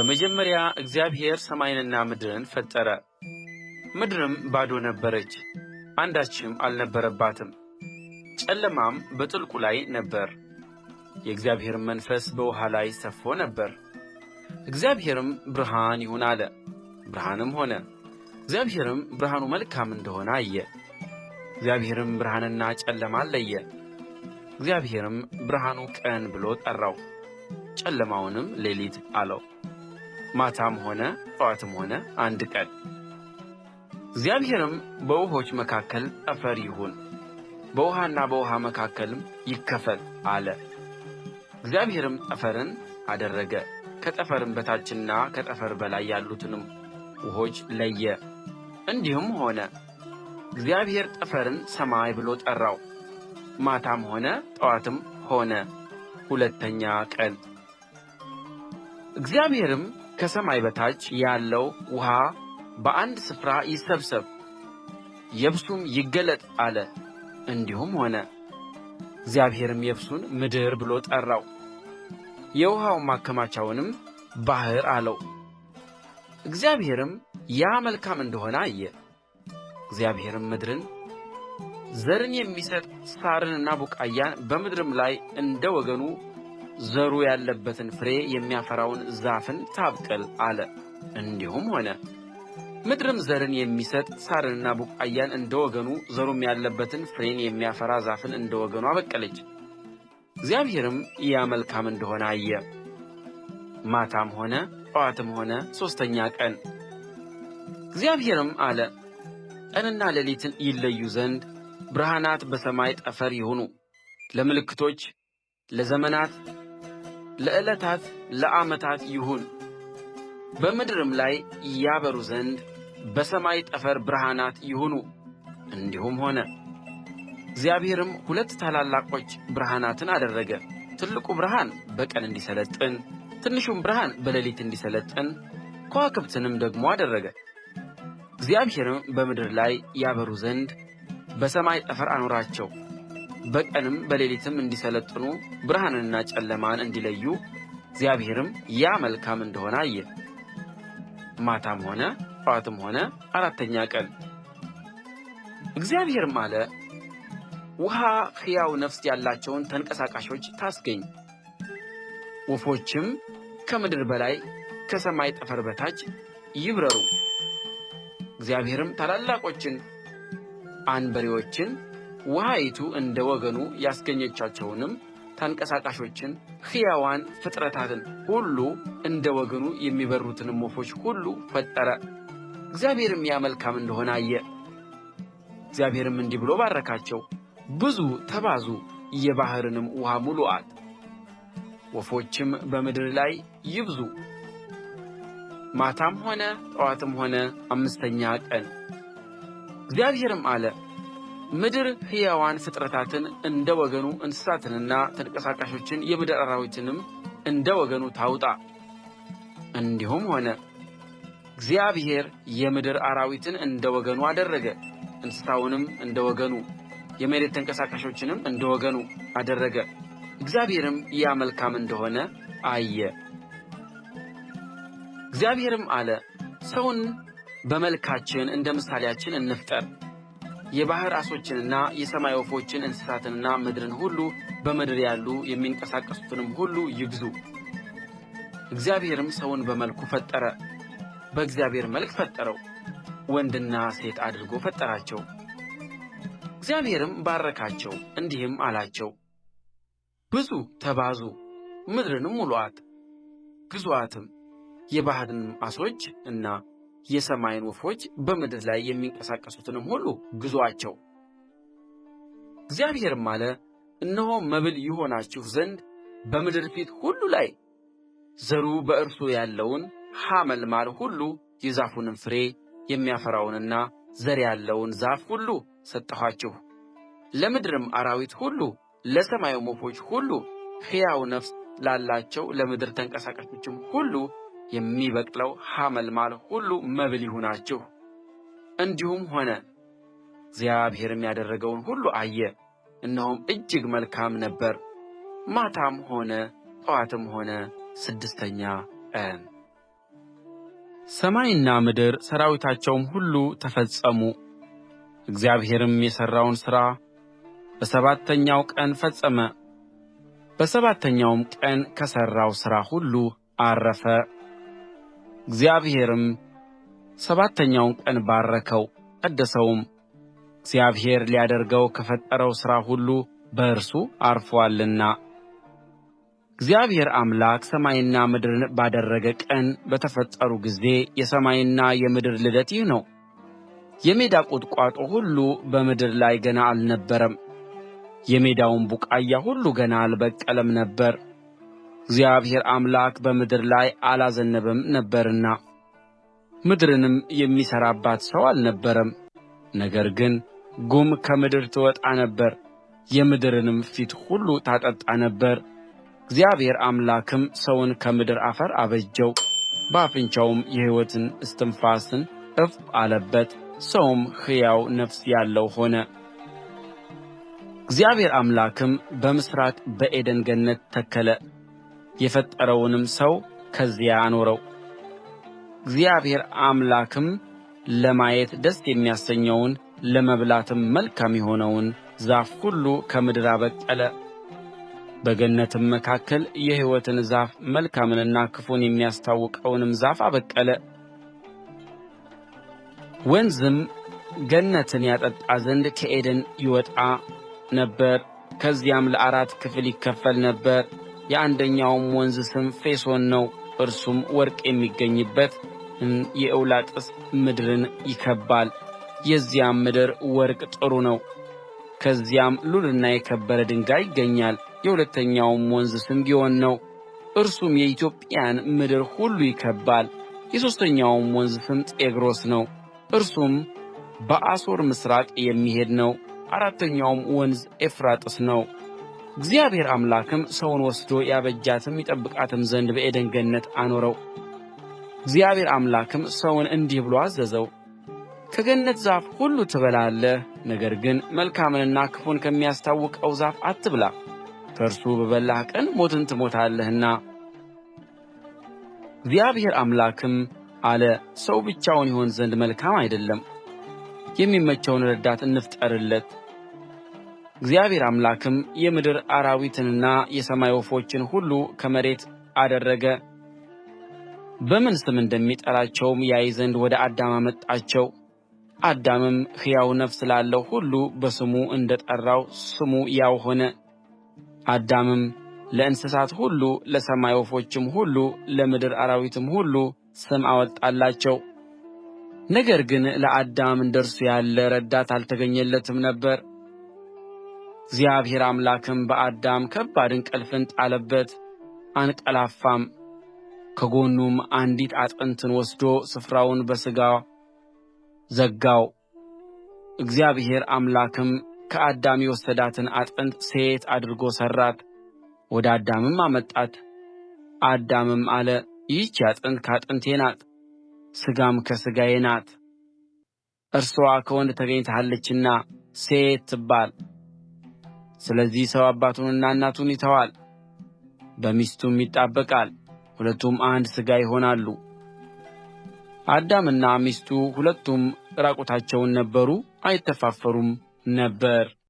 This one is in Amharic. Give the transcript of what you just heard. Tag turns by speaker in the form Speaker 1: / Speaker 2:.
Speaker 1: በመጀመሪያ እግዚአብሔር ሰማይንና ምድርን ፈጠረ። ምድርም ባዶ ነበረች፣ አንዳችም አልነበረባትም። ጨለማም በጥልቁ ላይ ነበር፣ የእግዚአብሔርም መንፈስ በውኃ ላይ ሰፎ ነበር። እግዚአብሔርም ብርሃን ይሁን አለ፣ ብርሃንም ሆነ። እግዚአብሔርም ብርሃኑ መልካም እንደሆነ አየ። እግዚአብሔርም ብርሃንና ጨለማን ለየ። እግዚአብሔርም ብርሃኑ ቀን ብሎ ጠራው፣ ጨለማውንም ሌሊት አለው። ማታም ሆነ ጠዋትም ሆነ አንድ ቀን። እግዚአብሔርም በውኆች መካከል ጠፈር ይሁን፣ በውኃና በውኃ መካከልም ይከፈል አለ። እግዚአብሔርም ጠፈርን አደረገ፣ ከጠፈርም በታችና ከጠፈር በላይ ያሉትንም ውኆች ለየ። እንዲሁም ሆነ። እግዚአብሔር ጠፈርን ሰማይ ብሎ ጠራው። ማታም ሆነ ጠዋትም ሆነ ሁለተኛ ቀን። እግዚአብሔርም ከሰማይ በታች ያለው ውኃ በአንድ ስፍራ ይሰብሰብ፣ የብሱም ይገለጥ አለ። እንዲሁም ሆነ። እግዚአብሔርም የብሱን ምድር ብሎ ጠራው፣ የውኃውን ማከማቻውንም ባሕር አለው። እግዚአብሔርም ያ መልካም እንደሆነ አየ። እግዚአብሔርም ምድርን ዘርን የሚሰጥ ሣርንና ቡቃያን በምድርም ላይ እንደ ወገኑ ዘሩ ያለበትን ፍሬ የሚያፈራውን ዛፍን ታብቅል አለ። እንዲሁም ሆነ። ምድርም ዘርን የሚሰጥ ሣርንና ቡቃያን እንደ ወገኑ ዘሩም ያለበትን ፍሬን የሚያፈራ ዛፍን እንደ ወገኑ አበቀለች። እግዚአብሔርም ያ መልካም እንደሆነ አየ። ማታም ሆነ ጠዋትም ሆነ ሦስተኛ ቀን። እግዚአብሔርም አለ፣ ቀንና ሌሊትን ይለዩ ዘንድ ብርሃናት በሰማይ ጠፈር ይሁኑ፣ ለምልክቶች፣ ለዘመናት፣ ለዕለታት፣ ለዓመታት ይሁን። በምድርም ላይ ያበሩ ዘንድ በሰማይ ጠፈር ብርሃናት ይሁኑ። እንዲሁም ሆነ። እግዚአብሔርም ሁለት ታላላቆች ብርሃናትን አደረገ፣ ትልቁ ብርሃን በቀን እንዲሰለጥን፣ ትንሹም ብርሃን በሌሊት እንዲሰለጥን፣ ከዋክብትንም ደግሞ አደረገ። እግዚአብሔርም በምድር ላይ ያበሩ ዘንድ በሰማይ ጠፈር አኖራቸው፣ በቀንም በሌሊትም እንዲሰለጥኑ ብርሃንንና ጨለማን እንዲለዩ። እግዚአብሔርም ያ መልካም እንደሆነ አየ። ማታም ሆነ ጠዋትም ሆነ አራተኛ ቀን። እግዚአብሔርም አለ፣ ውኃ ሕያው ነፍስ ያላቸውን ተንቀሳቃሾች ታስገኝ፣ ወፎችም ከምድር በላይ ከሰማይ ጠፈር በታች ይብረሩ። እግዚአብሔርም ታላላቆችን አንበሪዎችን ውኃይቱ እንደ ወገኑ ያስገኘቻቸውንም ተንቀሳቃሾችን ሕያዋን ፍጥረታትን ሁሉ እንደ ወገኑ የሚበሩትንም ወፎች ሁሉ ፈጠረ። እግዚአብሔርም ያ መልካም እንደሆነ አየ። እግዚአብሔርም እንዲህ ብሎ ባረካቸው፣ ብዙ ተባዙ፣ የባሕርንም ውኃ ሙሉአት፣ ወፎችም በምድር ላይ ይብዙ። ማታም ሆነ ጠዋትም ሆነ አምስተኛ ቀን። እግዚአብሔርም አለ፣ ምድር ሕያዋን ፍጥረታትን እንደ ወገኑ እንስሳትንና ተንቀሳቃሾችን የምድር አራዊትንም እንደ ወገኑ ታውጣ። እንዲሁም ሆነ። እግዚአብሔር የምድር አራዊትን እንደ ወገኑ አደረገ፣ እንስሳውንም እንደ ወገኑ፣ የመሬት ተንቀሳቃሾችንም እንደ ወገኑ አደረገ። እግዚአብሔርም ያ መልካም እንደሆነ አየ። እግዚአብሔርም አለ፣ ሰውን በመልካችን እንደ ምሳሌያችን እንፍጠር፣ የባሕር ዓሦችንና የሰማይ ወፎችን እንስሳትንና ምድርን ሁሉ በምድር ያሉ የሚንቀሳቀሱትንም ሁሉ ይግዙ። እግዚአብሔርም ሰውን በመልኩ ፈጠረ፣ በእግዚአብሔር መልክ ፈጠረው፣ ወንድና ሴት አድርጎ ፈጠራቸው። እግዚአብሔርም ባረካቸው፣ እንዲህም አላቸው፣ ብዙ ተባዙ፣ ምድርንም ሙሉአት፣ ግዙአትም፣ የባሕርንም ዓሦች እና የሰማይን ወፎች በምድር ላይ የሚንቀሳቀሱትንም ሁሉ ግዙአቸው። እግዚአብሔርም አለ፣ እነሆ መብል ይሆናችሁ ዘንድ በምድር ፊት ሁሉ ላይ ዘሩ በእርሱ ያለውን ሐመልማል ሁሉ፣ የዛፉንም ፍሬ የሚያፈራውንና ዘር ያለውን ዛፍ ሁሉ ሰጠኋችሁ። ለምድርም አራዊት ሁሉ፣ ለሰማይም ወፎች ሁሉ፣ ሕያው ነፍስ ላላቸው ለምድር ተንቀሳቃሾችም ሁሉ የሚበቅለው ሐመልማል ሁሉ መብል ይሁናችሁ። እንዲሁም ሆነ። እግዚአብሔርም ያደረገውን ሁሉ አየ፣ እነሆም እጅግ መልካም ነበር። ማታም ሆነ ጠዋትም ሆነ ስድስተኛ ቀን። ሰማይና ምድር ሠራዊታቸውም ሁሉ ተፈጸሙ። እግዚአብሔርም የሠራውን ሥራ በሰባተኛው ቀን ፈጸመ። በሰባተኛውም ቀን ከሠራው ሥራ ሁሉ ዐረፈ። እግዚአብሔርም ሰባተኛውን ቀን ባረከው ቀደሰውም፣ እግዚአብሔር ሊያደርገው ከፈጠረው ሥራ ሁሉ በእርሱ ዐርፎአልና። እግዚአብሔር አምላክ ሰማይና ምድርን ባደረገ ቀን በተፈጠሩ ጊዜ የሰማይና የምድር ልደት ይህ ነው። የሜዳ ቁጥቋጦ ሁሉ በምድር ላይ ገና አልነበረም፣ የሜዳውም ቡቃያ ሁሉ ገና አልበቀለም ነበር። እግዚአብሔር አምላክ በምድር ላይ አላዘነበም ነበርና ምድርንም የሚሠራባት ሰው አልነበረም። ነገር ግን ጉም ከምድር ትወጣ ነበር፣ የምድርንም ፊት ሁሉ ታጠጣ ነበር። እግዚአብሔር አምላክም ሰውን ከምድር አፈር አበጀው፣ በአፍንጫውም የሕይወትን እስትንፋስን እፍ አለበት፣ ሰውም ሕያው ነፍስ ያለው ሆነ። እግዚአብሔር አምላክም በምሥራቅ በዔድን ገነት ተከለ፣ የፈጠረውንም ሰው ከዚያ አኖረው። እግዚአብሔር አምላክም ለማየት ደስ የሚያሰኘውን ለመብላትም መልካም የሆነውን ዛፍ ሁሉ ከምድር አበቀለ። በገነትም መካከል የሕይወትን ዛፍ መልካምንና ክፉን የሚያስታውቀውንም ዛፍ አበቀለ። ወንዝም ገነትን ያጠጣ ዘንድ ከዔድን ይወጣ ነበር፣ ከዚያም ለአራት ክፍል ይከፈል ነበር። የአንደኛውም ወንዝ ስም ፊሶን ነው፣ እርሱም ወርቅ የሚገኝበትን የኤውላጥስ ምድርን ይከብባል። የዚያም ምድር ወርቅ ጥሩ ነው፣ ከዚያም ሉልና የከበረ ድንጋይ ይገኛል። የሁለተኛውም ወንዝ ስም ግዮን ነው፣ እርሱም የኢትዮጵያን ምድር ሁሉ ይከብባል። የሦስተኛውም ወንዝ ስም ጤግሮስ ነው፣ እርሱም በአሦር ምሥራቅ የሚሄድ ነው። አራተኛውም ወንዝ ኤፍራጥስ ነው። እግዚአብሔር አምላክም ሰውን ወስዶ ያበጃትም ይጠብቃትም ዘንድ በዔድን ገነት አኖረው። እግዚአብሔር አምላክም ሰውን እንዲህ ብሎ አዘዘው፣ ከገነት ዛፍ ሁሉ ትበላለህ፣ ነገር ግን መልካምንና ክፉን ከሚያስታውቀው ዛፍ አትብላ፣ ከእርሱ በበላህ ቀን ሞትን ትሞታለህና። እግዚአብሔር አምላክም አለ፣ ሰው ብቻውን ይሆን ዘንድ መልካም አይደለም፣ የሚመቸውን ረዳት እንፍጠርለት። እግዚአብሔር አምላክም የምድር አራዊትንና የሰማይ ወፎችን ሁሉ ከመሬት አደረገ፣ በምን ስም እንደሚጠራቸውም ያይ ዘንድ ወደ አዳም አመጣቸው። አዳምም ሕያው ነፍስ ላለው ሁሉ በስሙ እንደ ጠራው ስሙ ያው ሆነ። አዳምም ለእንስሳት ሁሉ፣ ለሰማይ ወፎችም ሁሉ፣ ለምድር አራዊትም ሁሉ ስም አወጣላቸው። ነገር ግን ለአዳም እንደ እርሱ ያለ ረዳት አልተገኘለትም ነበር። እግዚአብሔር አምላክም በአዳም ከባድ እንቅልፍን ጣለበት፣ አንቀላፋም። ከጎኑም አንዲት አጥንትን ወስዶ ስፍራውን በሥጋ ዘጋው። እግዚአብሔር አምላክም ከአዳም የወሰዳትን አጥንት ሴት አድርጎ ሠራት፣ ወደ አዳምም አመጣት። አዳምም አለ፣ ይህች አጥንት ከአጥንቴ ናት፣ ሥጋም ከሥጋዬ ናት። እርስዋ ከወንድ ተገኝታለችና ሴት ትባል። ስለዚህ ሰው አባቱንና እናቱን ይተዋል፣ በሚስቱም ይጣበቃል፣ ሁለቱም አንድ ሥጋ ይሆናሉ። አዳምና ሚስቱ ሁለቱም ዕራቁታቸውን ነበሩ፣ አይተፋፈሩም ነበር።